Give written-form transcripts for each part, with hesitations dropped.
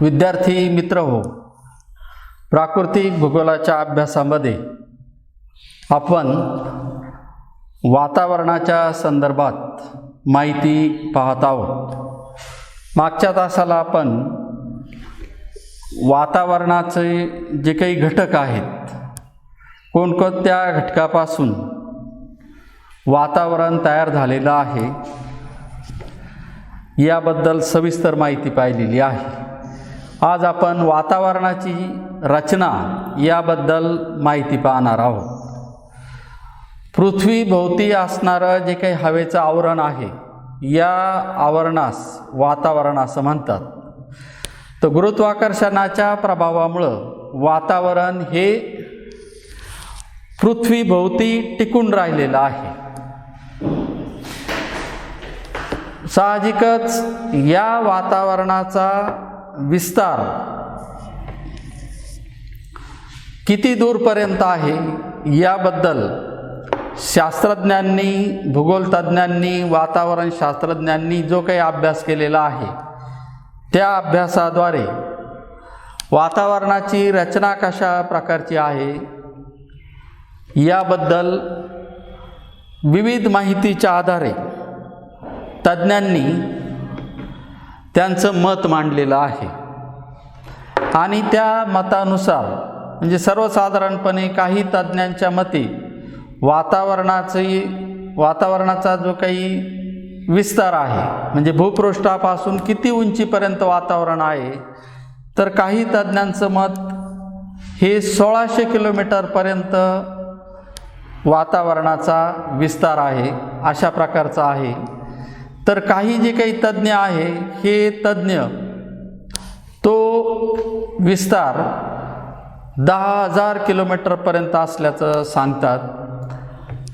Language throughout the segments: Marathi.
विद्यार्थी मित्र हो, प्राकृतिक भूगोलाच्या अभ्यासामध्ये आपण वातावरणाच्या संदर्भात माहिती पाहत आहोत। मागच्या तासाला आपण वातावरणाचे जे काही घटक आहेत, कोणकोणत्या घटकापासून वातावरण तयार झालेलं आहे याबद्दल सविस्तर माहिती पाहिलेली आहे। आज आपण वातावरणाची रचना याबद्दल माहिती पाहणार आहोत। पृथ्वीभोवती असणारं जे काही हवेचं आवरण आहे, या आवरणास वातावरण असं म्हणतात। तर गुरुत्वाकर्षणाच्या प्रभावामुळं वातावरण हे पृथ्वीभोवती टिकून राहिलेलं आहे। साहजिकच या वातावरणाचा विस्तार किती दूरपर्यंत आहे याबद्दल शास्त्रज्ञांनी, भूगोलतज्ञांनी, वातावरण शास्त्रज्ञांनी जो काही अभ्यास केलेला आहे, त्या अभ्यासाद्वारे वातावरणाची रचना कशा प्रकारची आहे याबद्दल विविध माहितीच्या आधारे तज्ज्ञांनी त्यांचं मत मांडलेलं आहे। आणि त्या मतानुसार म्हणजे सर्वसाधारणपणे काही तज्ज्ञांच्या मते वातावरणाचा जो काही विस्तार आहे, म्हणजे भूपृष्ठापासून किती उंचीपर्यंत वातावरण आहे, तर काही तज्ज्ञांचं मत हे 1600 किलोमीटरपर्यंत वातावरणाचा विस्तार आहे, अशा प्रकारचा आहे। तर काही जे काही तज्ज्ञ आहे, हे तज्ज्ञ तो विस्तार 10,000 किलोमीटरपर्यंत असल्याचं सांगतात।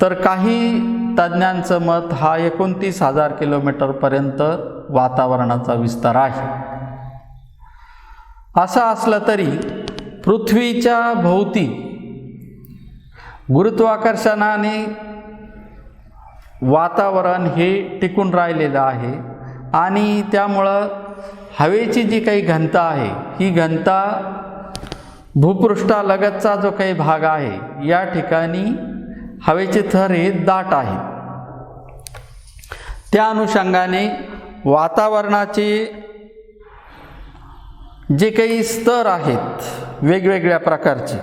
तर काही तज्ज्ञांचं मत हा 29,000 किलोमीटरपर्यंत वातावरणाचा विस्तार आहे। असं असलं तरी पृथ्वीच्या भोवती गुरुत्वाकर्षणाने वातावरण हे टिकून राहिलेलं आहे आणि त्यामुळं हवेची जी काही घनता आहे, ही घनता भूपृष्ठालगतचा जो काही भाग आहे, या ठिकाणी हवेचे थर हे दाट आहे। त्या अनुषंगाने वातावरणाचे जे काही स्तर आहेत वेगवेगळ्या प्रकारचे,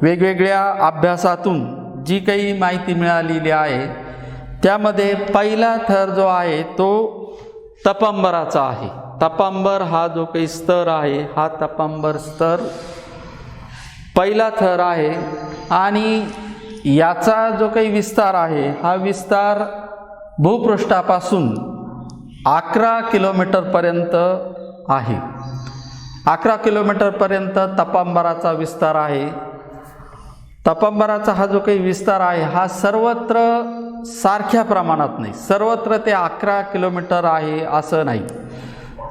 वेगवेगळ्या अभ्यासातून जी काही माहिती मिळालेली आहे, त्यामध्ये पहिला थर जो आहे तो तपांबराचा आहे। तपांबर हा जो काही स्तर आहे, हा तपांबर स्तर पहिला थर आहे आणि याचा जो काही विस्तार आहे, हा विस्तार भूपृष्ठापासून 11 किलोमीटरपर्यंत आहे। 11 किलोमीटरपर्यंत तपांबराचा विस्तार आहे। तपांबराचा हा जो काही विस्तार आहे, हा सर्वत्र सारख्या प्रमाणात नाही, सर्वत्र ते 11 किलोमीटर आहे असं नाही।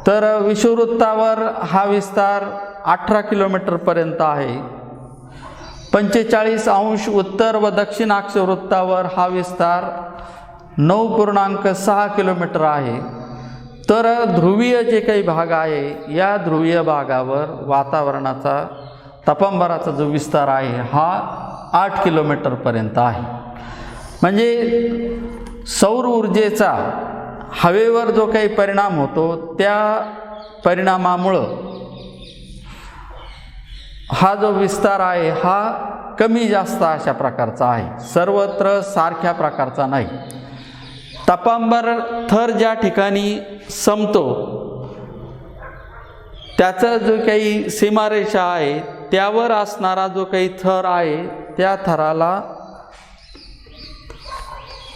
तर विषुववृत्तावर हा विस्तार 18 किलोमीटरपर्यंत आहे। 45 अंश उत्तर व दक्षिण अक्षवृत्तावर हा विस्तार 9.6 किलोमीटर आहे। तर ध्रुवीय जे काही भाग आहे, या ध्रुवीय भागावर वातावरणाचा तपांबराचा जो विस्तार आहे, हा 8 किलोमीटरपर्यंत आहे। म्हणजे सौर ऊर्जेचा हवेवर जो काही परिणाम होतो, त्या परिणामामुळं हा जो विस्तार आहे, हा कमी जास्त अशा प्रकारचा आहे, सर्वत्र सारख्या प्रकारचा नाही। तपांबर थर ज्या ठिकाणी संपतो, त्याचं जो काही सीमारेषा आहे, त्यावर असणारा जो काही थर आहे, त्या थराला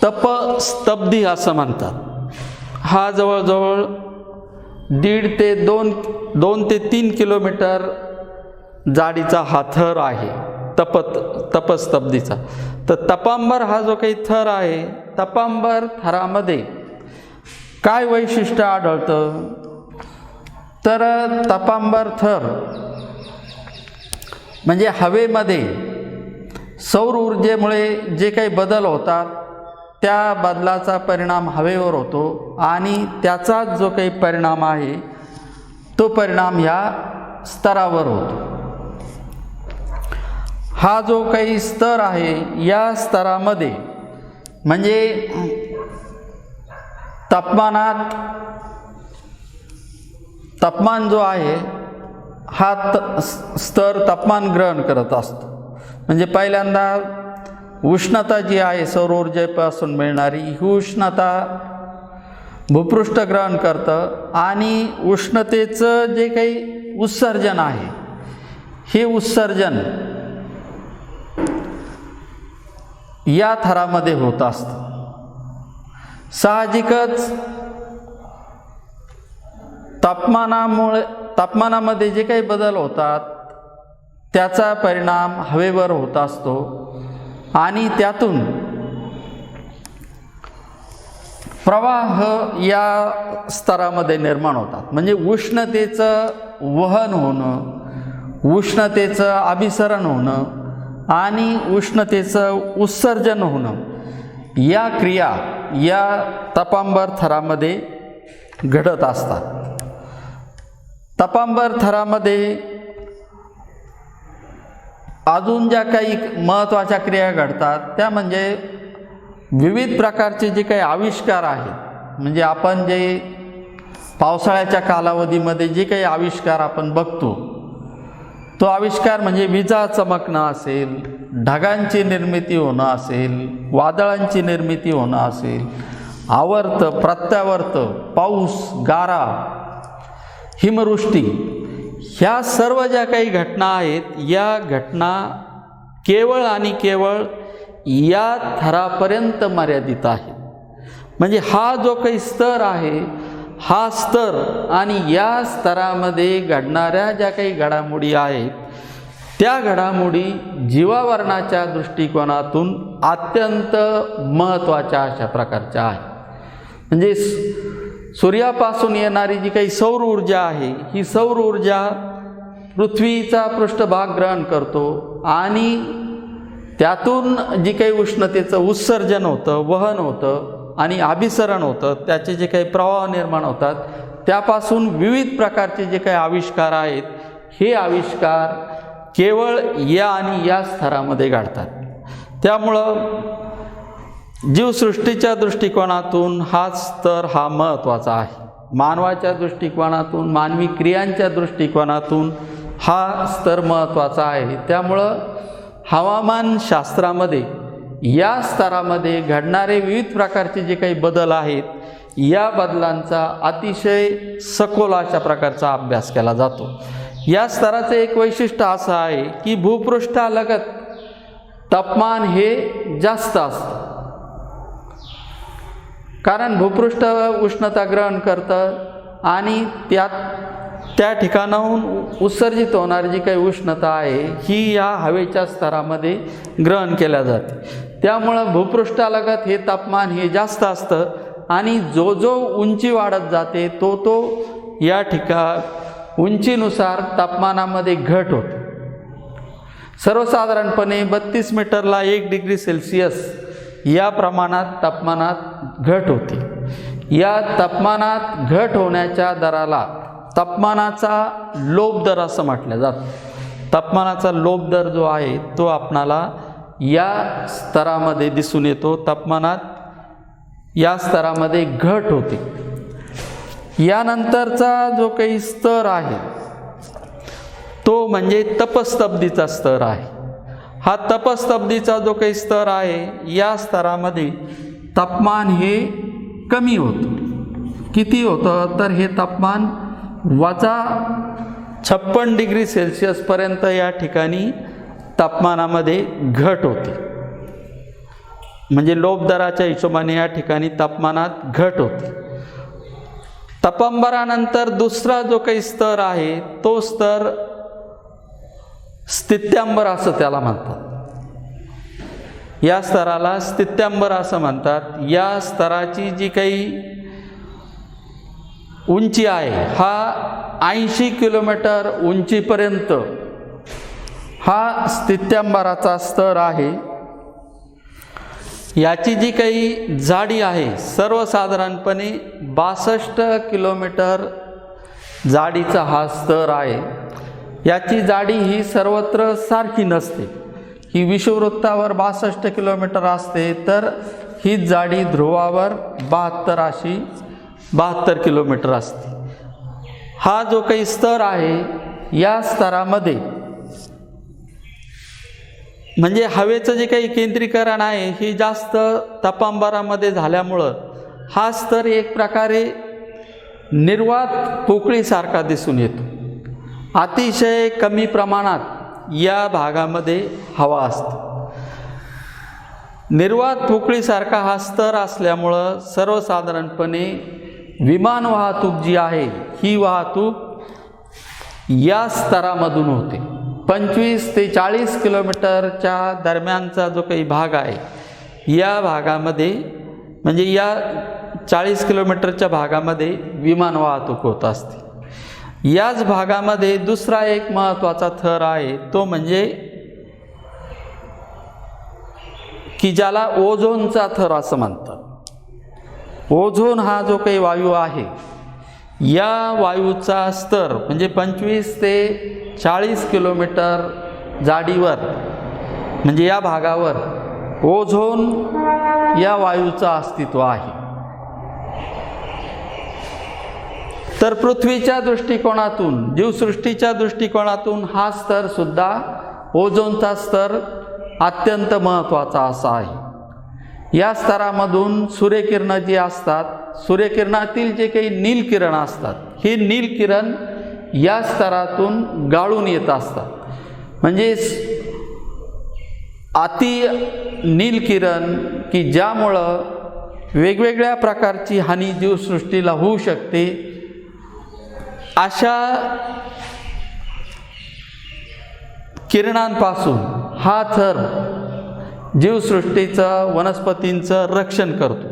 तपस्तब्धी असं म्हणतात। हा जवळजवळ 2 ते 3 किलोमीटर जाडीचा हा थर आहे तपस्तब्धीचा। तर तपांबर हा जो काही थर आहे, तपांबर थरामध्ये काय वैशिष्ट्य आढळतं, तर तपांबर थर म्हणजे हवेमध्ये सौर ऊर्जेमुळे जे काही बदल होतात, त्या बदलाचा परिणाम हवेवर होतो आणि त्याचा जो काही परिणाम आहे तो परिणाम ह्या स्तरावर होतो. हा जो काही स्तर आहे या स्तरामध्ये म्हणजे तापमान जो आहे हा स्तर तापमान ग्रहण करत असतो. म्हणजे पहिल्यांदा उष्णता जी आहे सौर ऊर्जेपासून मिळणारी ही उष्णता भूपृष्ठ ग्रहण करतं आणि उष्णतेचं जे काही उत्सर्जन आहे हे उत्सर्जन या थरामध्ये होत असतं. साहजिकच तापमानामध्ये जे काही बदल होतात त्याचा परिणाम हवेवर होत असतो आणि त्यातून प्रवाह या स्तरामध्ये निर्माण होतात. म्हणजे उष्णतेचं वहन होणं, उष्णतेचं अभिसरण होणं आणि उष्णतेचं उत्सर्जन होणं या क्रिया या तपांबर थरामध्ये घडत असतात. तपांबर थरामध्ये अजून ज्या काही महत्त्वाच्या क्रिया घडतात त्या म्हणजे विविध प्रकारचे जे काही आविष्कार आहेत. म्हणजे आपण जे पावसाळ्याच्या कालावधीमध्ये जे काही आविष्कार आपण बघतो तो आविष्कार म्हणजे विजा चमकणं असेल, ढगांची निर्मिती होणं असेल, वादळांची निर्मिती होणं असेल, आवर्त प्रत्यावर्त, पाऊस, गारा, हिमवृष्टी, ह्या सर्व ज्या काही घटना आहेत या घटना केवळ आणि केवळ या थरापर्यंत मर्यादित आहेत. म्हणजे हा जो काही स्तर आहे हा स्तर आणि या स्तरामध्ये घडणाऱ्या ज्या काही घडामोडी आहेत त्या घडामोडी जीवावरणाच्या दृष्टिकोनातून अत्यंत महत्त्वाच्या अशा प्रकारच्या आहेत. म्हणजे सूर्यापासून येणारी जी काही सौर ऊर्जा आहे ही सौर ऊर्जा पृथ्वीचा पृष्ठभाग ग्रहण करतो आणि त्यातून जी काही उष्णतेचं उत्सर्जन होतं, वहन होतं आणि अभिसरण होतं, त्याचे जे काही प्रवाह निर्माण होतात त्यापासून विविध प्रकारचे जे काही आविष्कार आहेत हे आविष्कार केवळ या आणि या स्तरामध्ये घडतात. त्यामुळं जीवसृष्टीच्या दृष्टिकोनातून हा स्तर हा महत्त्वाचा आहे. मानवाच्या दृष्टिकोनातून, मानवी क्रियांच्या दृष्टिकोनातून हा स्तर महत्त्वाचा आहे. त्यामुळं हवामानशास्त्रामध्ये या स्तरामध्ये घडणारे विविध प्रकारचे जे काही बदल आहेत या बदलांचा अतिशय सखोल अशा प्रकारचा अभ्यास केला जातो. या स्तराचं एक वैशिष्ट्य असं आहे की भूपृष्ठालगत तापमान हे जास्त असतं. कारण भूपृष्ठ उष्णता ग्रहण करतं आणि त्या ठिकाणाहून उत्सर्जित होणारी जी काही उष्णता आहे ही या हवेच्या स्तरामध्ये ग्रहण केल्या जाते. त्यामुळं भूपृष्ठालगत हे तापमान हे जास्त असतं आणि जो जो उंची वाढत जाते तो या उंचीनुसार तापमानामध्ये घट होते. सर्वसाधारणपणे 32 मीटरला 1 डिग्री सेल्सिअस या प्रमाणात तापमानात घट होते. या तापमानात घट होण्याच्या दराला तापमानाचा लोप दर असं म्हटलं जातं. तापमानाचा लोप दर जो आहे तो आपणाला या स्तरामध्ये दिसून येतो. तापमानात या स्तरामध्ये घट होते. यानंतरचा जो काही स्तर आहे तो म्हणजे तपस्तब्दीचा स्तर आहे. हा तपस्तब्दीचा जो काही स्तर आहे या स्तरामध्ये तापमान हे कमी होतं. किती होतं तर हे तापमान -56 डिग्री सेल्सिअसपर्यंत या ठिकाणी तापमानामध्ये घट होते. म्हणजे लोप दराच्या हिशोबाने या ठिकाणी तापमानात घट होते. तपांबरानंतर दुसरा जो काही स्तर आहे तो स्तर स्थित्यांबर असं त्याला म्हणतात. या स्तराला स्थित्यांबर असं म्हणतात. या स्तराची जी काही उंची आहे हा 80 किलोमीटर उंचीपर्यंत हा स्थित्यांबराचा स्तर आहे. याची जी काही जाडी आहे सर्वसाधारणपणे 62 किलोमीटर जाडीचा हा स्तर आहे। याची जाडी ही सर्वत्र सारखी नसते, ही विषुववृत्तावर 62 किलोमीटर असते, तर ही जाडी ध्रुवावर 72 किलोमीटर असते। हा जो काही स्तर आहे, या स्तरामध्ये म्हणजे हवेचं जे काही केंद्रीकरण आहे हे जास्त तापांबरामध्ये झाल्यामुळं हा स्तर एक प्रकारे निर्वात पोकळीसारखा दिसून येतो। अतिशय कमी प्रमाणात या भागामध्ये हवा असते। निर्वात पोकळीसारखा हा स्तर असल्यामुळं सर्वसाधारणपणे विमान वाहतूक जी आहे ही वाहतूक या स्तरामधून होते। 25 ते 40 किलोमीटरच्या दरम्यानचा जो काही भाग आहे, या भागामध्ये म्हणजे या 40 किलोमीटरच्या भागामध्ये विमान वाहतूक होत असते। याच भागामध्ये दुसरा एक महत्त्वाचा थर आहे, तो म्हणजे की ज्याला ओझोनचा थर असं म्हणतात। ओझोन हा जो काही वायू आहे, या वायूचा स्तर म्हणजे 25 ते 40 किलोमीटर जाडीवर म्हणजे या भागावर ओझोन या वायूचं अस्तित्व आहे। तर पृथ्वीच्या दृष्टिकोनातून, जीवसृष्टीच्या दृष्टिकोनातून हा स्तर सुद्धा, ओझोनचा स्तर अत्यंत महत्त्वाचा असा आहे। या स्तरामधून सूर्यकिरणं जी असतात, सूर्यकिरणातील जे काही नीलकिरण असतात, हे नीलकिरण या स्तरातून गाळून येत असतात। म्हणजे अति नीलकिरण की ज्यामुळं वेगवेगळ्या प्रकारची हानी जीवसृष्टीला होऊ शकते, अशा किरणांपासून हा थर जीवसृष्टीचं, वनस्पतींचं रक्षण करतो।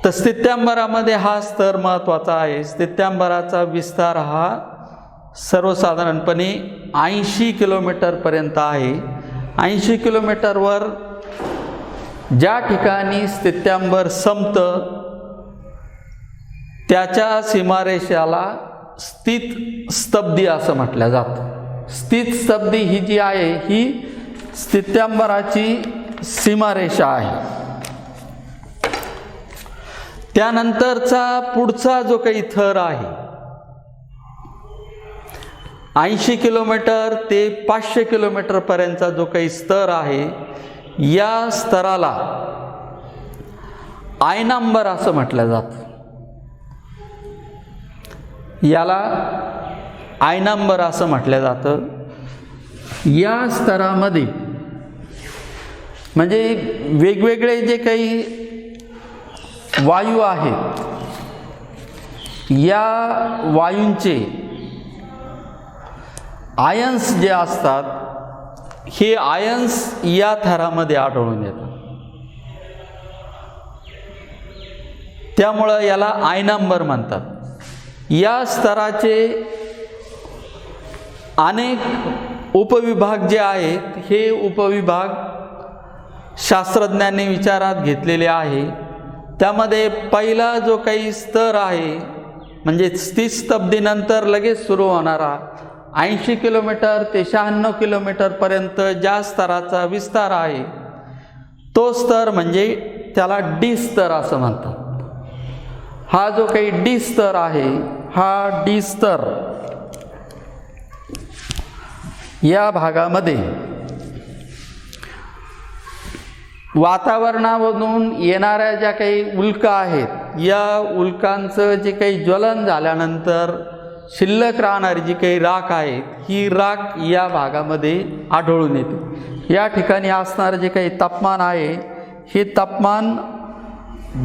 तर स्थित्यंबरामध्ये हा स्तर महत्त्वाचा आहे। स्थित्यंबराचा विस्तार हा सर्वसाधारणपणे 80 किलोमीटरपर्यंत आहे। 80 किलोमीटरवर ज्या ठिकाणी स्थित्यंबर संपतं त्याच्या सीमारेषेला स्थित स्तब्धी असं म्हटलं जातं। स्थित स्तब्धी ही जी आहे ही स्थित्यंबराची सीमारेषा आहे। त्यानंतरचा पुढचा जो काही थर आहे, 80 किलोमीटर ते 500 किलोमीटरपर्यंतचा जो काही स्तर आहे, या स्तराला आयनांबर असं म्हटलं जातं। याला आयनांबर असं म्हटलं जातं। या स्तरामध्ये म्हणजे वेगवेगळे जे काही वायू आहेत, या वायूंचे आयन्स जे असतात, हे आयन्स या थरामध्ये आढळून येतात। त्यामुळं याला आयनांबर म्हणतात। या स्तराचे अनेक उपविभाग जे आहेत, हे उपविभाग शास्त्रज्ञांनी विचारात घेतलेले आहे। त्यामध्ये पहिला जो काही स्तर आहे, म्हणजे स्थित स्तब्धीनंतर लगेच सुरू होणारा 80 किलोमीटर ते 96 किलोमीटरपर्यंत ज्या स्तराचा विस्तार आहे, तो स्तर म्हणजे त्याला डी स्तर असं म्हणतात। हा जो काही डी स्तर आहे, हा डी स्तर या भागामध्ये वातावरणामधून येणाऱ्या ज्या काही उल्का आहेत, या उल्कांचं जे काही ज्वलन झाल्यानंतर शिल्लक राहणारी जी काही राख आहे, ही राख या भागामध्ये आढळून येते। या ठिकाणी असणारं जे काही तापमान आहे, हे तापमान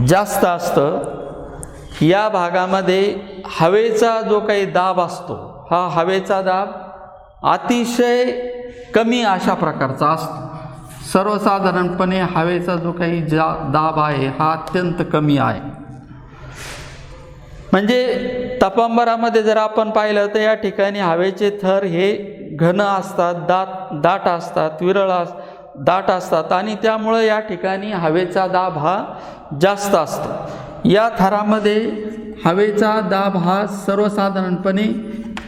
जास्त असतं। या भागामध्ये हवेचा जो काही दाब असतो, हा हवेचा दाब अतिशय कमी अशा प्रकारचा असतो। सर्वसाधारणपणे हवेचा जो काही दाब आहे, हा अत्यंत कमी आहे। म्हणजे तापांबरामध्ये जर आपण पाहिलं तर या ठिकाणी हवेचे थर हे घन असतात, दाट असतात, दाट असतात, आणि त्यामुळे या ठिकाणी हवेचा दाब हा जास्त असतो। या थरामध्ये हवेचा दाब हा सर्वसाधारणपणे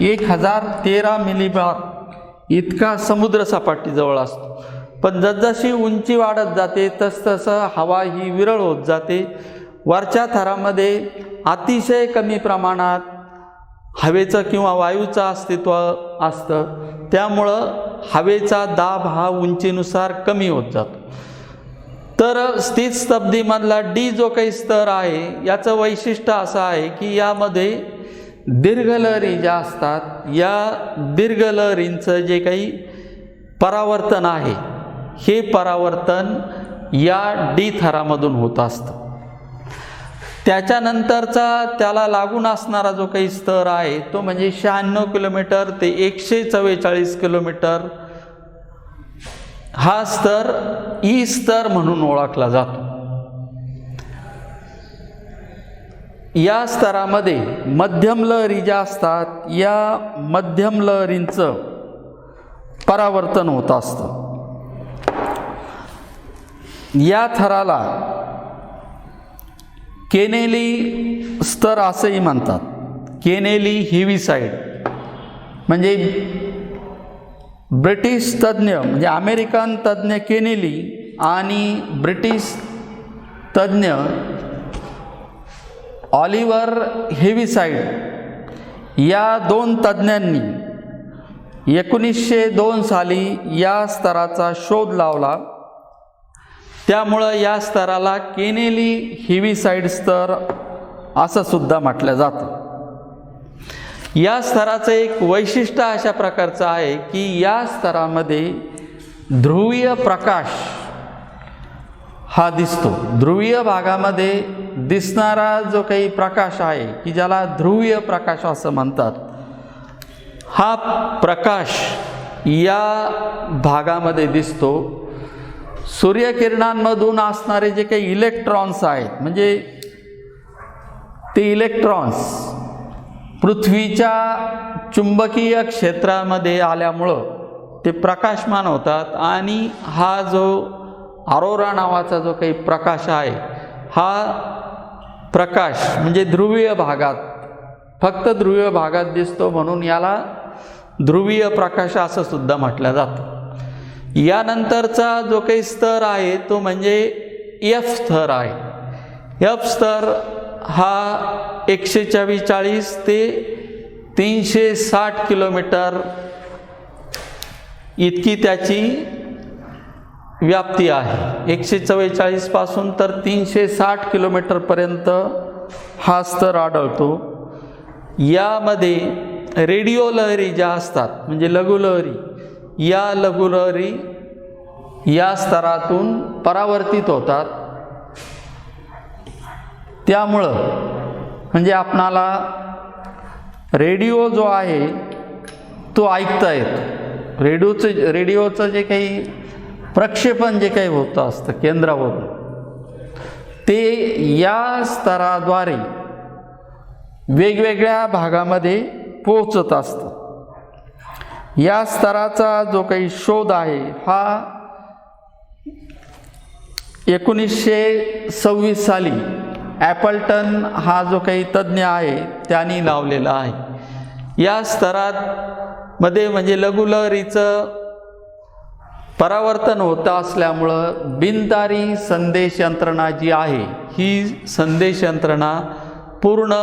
1013 मिलीबार इतका समुद्रसपाटीजवळ असतो. पण जसजशी उंची वाढत जाते तसतसं हवा ही विरळ होत जाते. वरच्या थरामध्ये अतिशय कमी प्रमाणात हवेचं किंवा वायूचं अस्तित्व असतं. त्यामुळं हवेचा दाब हा उंचीनुसार कमी होत जातो. तर स्थित स्तब्धीमधला डी जो काही स्तर आहे याचं वैशिष्ट्य असं आहे की यामध्ये दीर्घलहरी ज्या असतात, या दीर्घलहरींचं जे काही परावर्तन आहे हे परावर्तन या डी थरामधून होत असतं. त्याच्यानंतरचा त्याला लागून असणारा जो काही स्तर आहे तो म्हणजे 96 किलोमीटर ते 144 किलोमीटर हा स्तर ई स्तर म्हणून ओळखला जातो. या स्तरामध्ये मध्यम लहरी ज्या असतात या मध्यम लहरींचं परावर्तन होत असतं. या थराला केनेली स्तर असंही म्हणतात. केनेली हेविसाइड म्हणजे ब्रिटिश तज्ज्ञ म्हणजे अमेरिकन तज्ज्ञ केनेली आणि ब्रिटिश तज्ज्ञ ऑलिव्हर हेविसाइड या दोन तज्ज्ञांनी 1902 साली या स्तराचा शोध लावला. त्यामुळं या स्तराला केनेली हेविसाइड स्तर असं सुद्धा म्हटलं जातं. या स्तराचं एक वैशिष्ट्य अशा प्रकारचं आहे की या स्तरामध्ये ध्रुवीय प्रकाश हा दिसतो. ध्रुवीय भागामध्ये दिसणारा जो काही प्रकाश आहे की ज्याला ध्रुवीय प्रकाश असं म्हणतात, हा प्रकाश या भागामध्ये दिसतो. सूर्यकिरणांमधून असणारे जे काही इलेक्ट्रॉन्स आहेत म्हणजे ते इलेक्ट्रॉन्स पृथ्वीच्या चुंबकीय क्षेत्रामध्ये आल्यामुळं ते प्रकाशमान होतात आणि हा जो अरोरा नावाचा जो काही प्रकाश आहे हा प्रकाश म्हणजे ध्रुवीय भागात, फक्त ध्रुवीय भागात दिसतो म्हणून याला ध्रुवीय प्रकाश असं सुद्धा म्हटलं जातं. यानंतरचा जो काही स्तर आहे तो म्हणजे एफ स्तर आहे. एफ स्तर हा 144 ते 360 किलोमीटर इतकी त्याची व्याप्ती आहे. 144 पासून तर 360 किलोमीटरपर्यंत हा स्तर आढळतो. यामध्ये रेडिओ लहरी ज्या असतात म्हणजे लघुलहरी, या लघुलहरी या स्तरातून परावर्तित होतात. त्यामुळं म्हणजे आपणाला रेडिओ जो आहे तो ऐकता येतो. रेडिओचं जे काही प्रक्षेपण जे काही होतं असतं केंद्रावरून ते या स्तराद्वारे वेगवेगळ्या भागामध्ये पोहोचत असतं. या स्तराचा जो काही शोध आहे हा 1926 साली ॲपल्टन हा जो काही तज्ज्ञ आहे त्यांनी लावलेला आहे. या स्तरामध्ये म्हणजे लघुलहरीचं परावर्तन होत असल्यामुळं बिनतारी संदेश यंत्रणा जी आहे ही संदेश यंत्रणा पूर्ण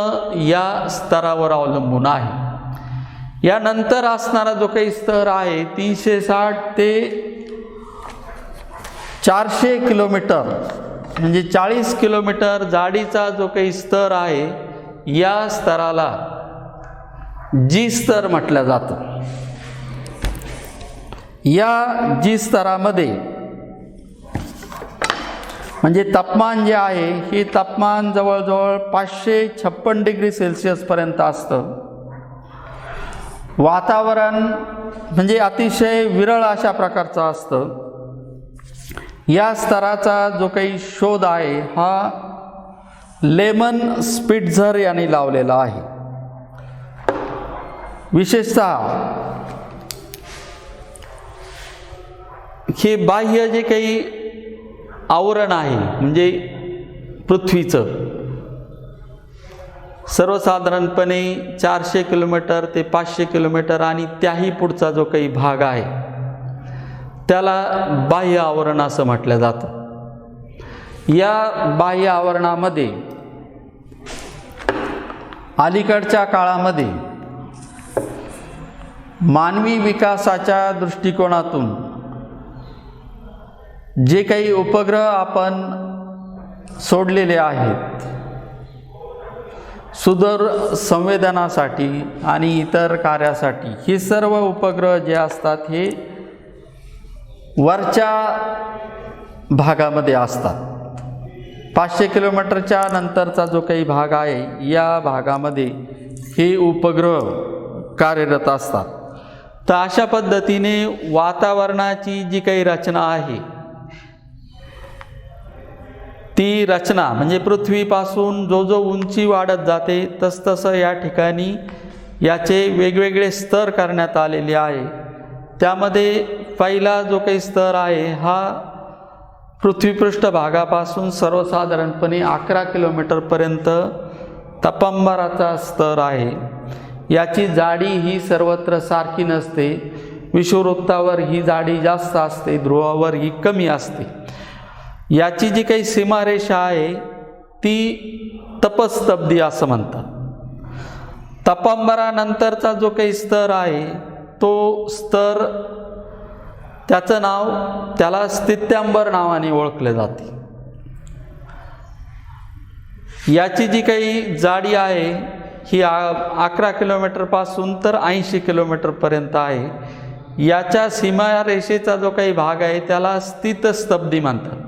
या स्तरावर अवलंबून आहे. यानंतर असणारा जो काही स्तर आहे 360 ते 400 किलोमीटर म्हणजे 40 किलोमीटर जाडीचा जो काही स्तर आहे या स्तराला जी स्तर म्हटलं जातं. या जी स्तरामध्ये म्हणजे तापमान जे आहे हे तापमान जवळजवळ 556 डिग्री सेल्सिअसपर्यंत असतं. वातावरण म्हणजे अतिशय विरळ अशा प्रकारचं असतं. या स्तराचा जो काही शोध आहे हा लेमन स्पिट्झर यांनी लावलेला आहे. विशेषतः हे बाह्य जे काही आवरण आहे म्हणजे पृथ्वीचं सर्वसाधारणपणे 400 किलोमीटर ते 500 किलोमीटर आणि त्याही पुढचा जो काही भाग आहे त्याला बाह्य आवरण असं म्हटलं जातं. या बाह्य आवरणामध्ये अलीकडच्या काळामध्ये मानवी विकासाच्या दृष्टिकोनातून जे काही उपग्रह आपण सोडलेले आहेत सुदूर संवेदनासाठी आणि इतर कार्यासाठी, हे सर्व उपग्रह जे असतात हे वरच्या भागामध्ये असतात. 500 किलोमीटरच्या नंतरचा जो काही भाग आहे या भागामध्ये हे उपग्रह कार्यरत असतात. तर अशा पद्धतीने वातावरणाची जी काही रचना आहे ती रचना म्हणजे पृथ्वीपासून जो जो उंची वाढत जाते तसतसं या ठिकाणी याचे वेगवेगळे स्तर करण्यात आलेले आहे. त्यामध्ये पहिला जो काही स्तर आहे हा पृथ्वीपृष्ठ भागापासून सर्वसाधारणपणे 11 किलोमीटरपर्यंत तपंबराचा स्तर आहे. याची जाडी ही सर्वत्र सारखी नसते. विषुववृत्तावर ही जाडी जास्त असते, ध्रुवावर ही कमी असते. याची जी काही सीमारेषा आहे ती तपस्तब्दी असं म्हणतात. तपंबरानंतरचा जो काही स्तर आहे तो स्तर त्याचं नाव त्याला स्थित्यांबर नावाने ओळखले जाते. याची जी काही जाडी आहे ही 11 किलोमीटरपासून तर 80 किलोमीटरपर्यंत आहे. याच्या सीमारेषेचा जो काही भाग आहे त्याला स्थितस्तब्दी म्हणतात.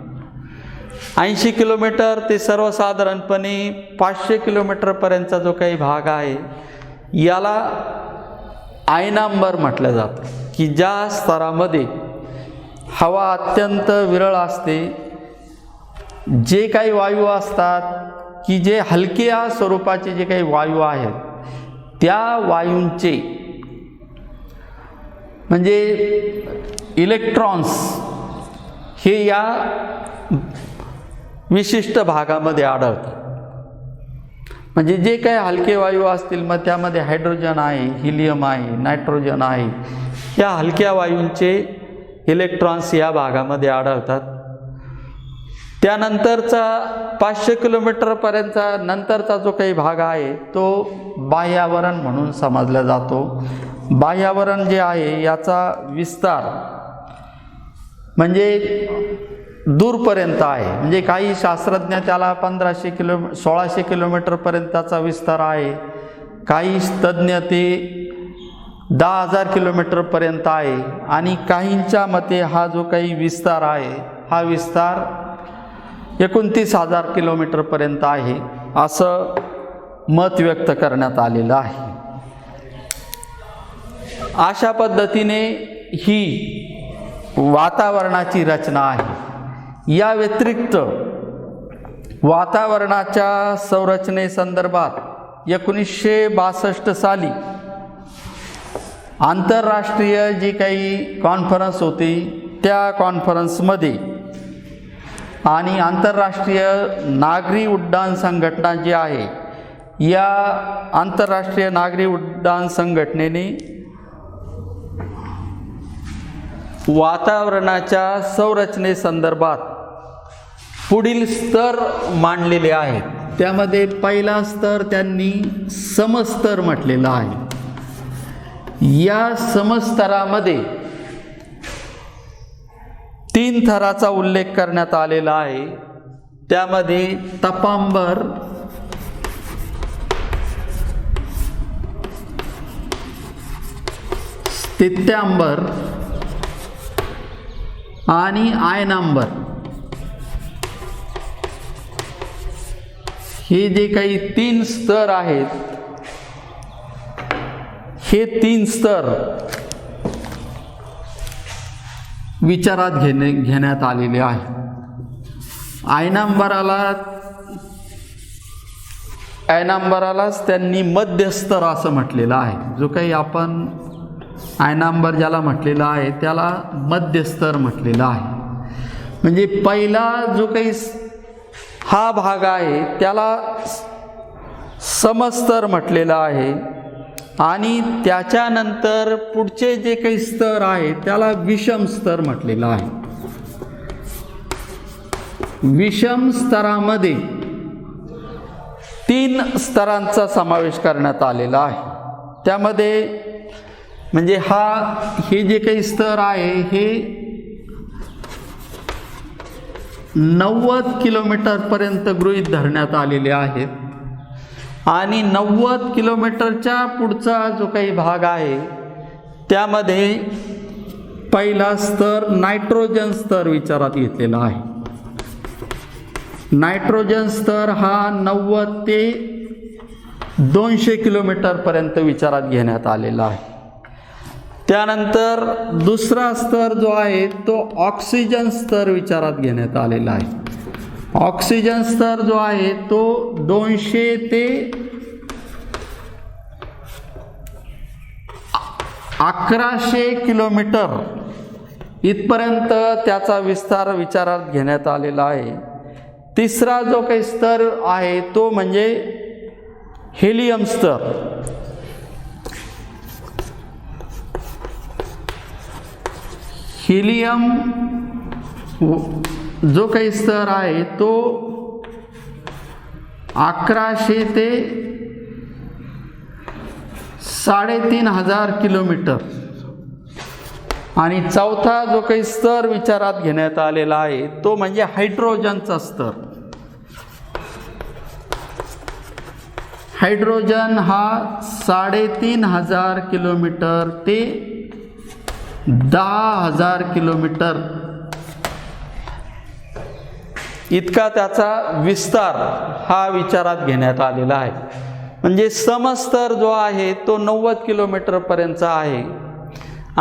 80 किलोमीटर ते सर्वसाधारणपणे 500 किलोमीटरपर्यंतचा जो काही भाग आहे याला आयनांबर म्हटलं जातं, की ज्या स्तरामध्ये हवा अत्यंत विरळ असते. जे काही वायू असतात की जे हलक्या स्वरूपाचे जे काही वायू आहेत त्या वायूंचे म्हणजे इलेक्ट्रॉन्स हे या विशिष्ट भागामध्ये आढळतात. म्हणजे जे काही हलके वायू असतील मग त्यामध्ये हायड्रोजन आहे, हिलियम आहे, नायट्रोजन आहे, या हलक्या वायूंचे इलेक्ट्रॉन्स या भागामध्ये आढळतात. त्यानंतरचा 500 किलोमीटरपर्यंतचा नंतरचा जो काही भाग आहे तो बाह्यावरण म्हणून समजला जातो. बाह्यावरण जे आहे याचा विस्तार म्हणजे दूरपर्यंत आहे. म्हणजे काही शास्त्रज्ञ त्याला 1600 किलोमीटरपर्यंतचा विस्तार आहे. काही तज्ज्ञ ते 10,000 किलोमीटरपर्यंत आहे आणि काहींच्या मते हा जो काही विस्तार आहे हा विस्तार 29,000 किलोमीटरपर्यंत आहे असं मत व्यक्त करण्यात आलेलं आहे. अशा पद्धतीने ही वातावरणाची रचना आहे. या व्यतिरिक्त वातावरणाच्या संरचनेसंदर्भात 1962 साली आंतरराष्ट्रीय जी काही कॉन्फरन्स होती त्या कॉन्फरन्समध्ये आणि आंतरराष्ट्रीय नागरी उड्डाण संघटना जी आहे या आंतरराष्ट्रीय नागरी उड्डाण संघटनेने वातावरणाच्या संरचनेसंदर्भात पुढील स्तर मांडलेले आहेत. त्यामध्ये पहिला स्तर त्यांनी समस्तर म्हटलेला आहे. या समस्तरामध्ये 3 थराचा उल्लेख करण्यात आलेला आहे. त्यामध्ये तपांबर, स्थित्यांबर आणि आयनांबर हे जे काही 3 स्तर आहेत हे 3 स्तर विचारात घेण्यात आलेले आहे. आयनांबरालाच त्यांनी मध्यस्तर असं म्हटलेलं आहे. जो काही आपण आयनांबर ज्याला म्हटलेला आहे त्याला मध्यस्तर म्हटलेला आहे. म्हणजे पहिला जो काही हा भाग आहे त्याला समस्तर म्हटलेलं आहे आणि त्याच्यानंतर पुढचे जे काही स्तर आहे त्याला विषम स्तर म्हटलेलं आहे. विषम स्तरामध्ये 3 स्तरांचा समावेश करण्यात आलेला आहे. त्यामध्ये म्हणजे हे जे काही स्तर आहे हे 90 किलोमीटरपर्यंत गृहीत धरण्यात आलेले आहेत आणि 90 किलोमीटरच्या पुढचा जो काही भाग आहे त्यामध्ये पहिला स्तर नायट्रोजन स्तर विचारात घेतलेला आहे. नायट्रोजन स्तर हा 90 ते 200 किलोमीटरपर्यंत विचारात घेण्यात आलेला आहे. त्यानंतर दुसरा स्तर जो आहे तो ऑक्सिजन स्तर विचारात घेण्यात आलेला आहे. ऑक्सिजन स्तर जो आहे तो 200 ते 1100 किलोमीटर इथपर्यंत त्याचा विस्तार विचारात घेण्यात आलेला आहे. तिसरा जो काही स्तर आहे तो म्हणजे हेलियम स्तर. हेलियम जो काही स्तर आहे तो 1100 ते 3500 किलोमीटर. आणि चौथा जो काही स्तर विचारात घेण्यात आलेला आहे तो म्हणजे हायड्रोजनचा स्तर. हायड्रोजन हा 3500 किलोमीटर ते 10,000 किलोमीटर इतका त्याचा विस्तार हा विचारात घेण्यात आलेला आहे. म्हणजे समस्तर जो आहे तो 90 किलोमीटरपर्यंतचा आहे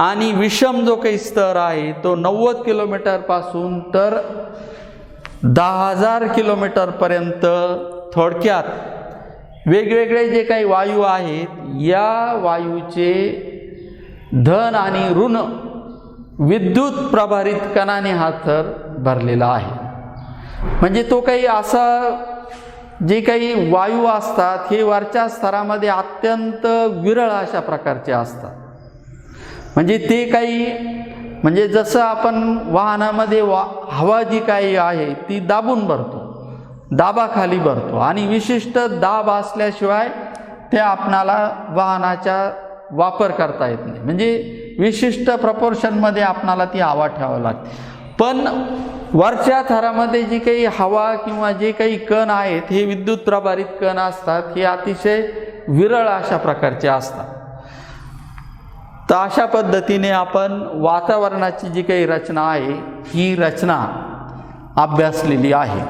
आणि विषम जो काही स्तर आहे तो 90 किलोमीटरपासून तर 10,000 किलोमीटरपर्यंत. थोडक्यात वेगवेगळे जे काही वायू आहेत या वायूचे धन आणि ऋण विद्युत प्रभारित कणाने हा थर भरलेला आहे. म्हणजे तो काही असा जे काही वायू असतात हे वरच्या स्तरामध्ये अत्यंत विरळ अशा प्रकारचे असतात. म्हणजे ते काही म्हणजे जसं आपण वाहनामध्ये हवा जी काही आहे ती दाबून भरतो, दाबाखाली भरतो आणि विशिष्ट दाब असल्याशिवाय ते आपणाला वाहनाचा वापर करता येत नाही. म्हणजे विशिष्ट प्रपोर्शनमध्ये आपणाला ती हवा ठेवावी लागते. पण वरच्या थरामध्ये जी काही हवा किंवा जे काही कण आहेत हे विद्युत प्रभारित कण असतात, हे अतिशय विरळ अशा प्रकारचे असतात. तर अशा पद्धतीने आपण वातावरणाची जी काही रचना आहे ही रचना अभ्यासलेली आहे.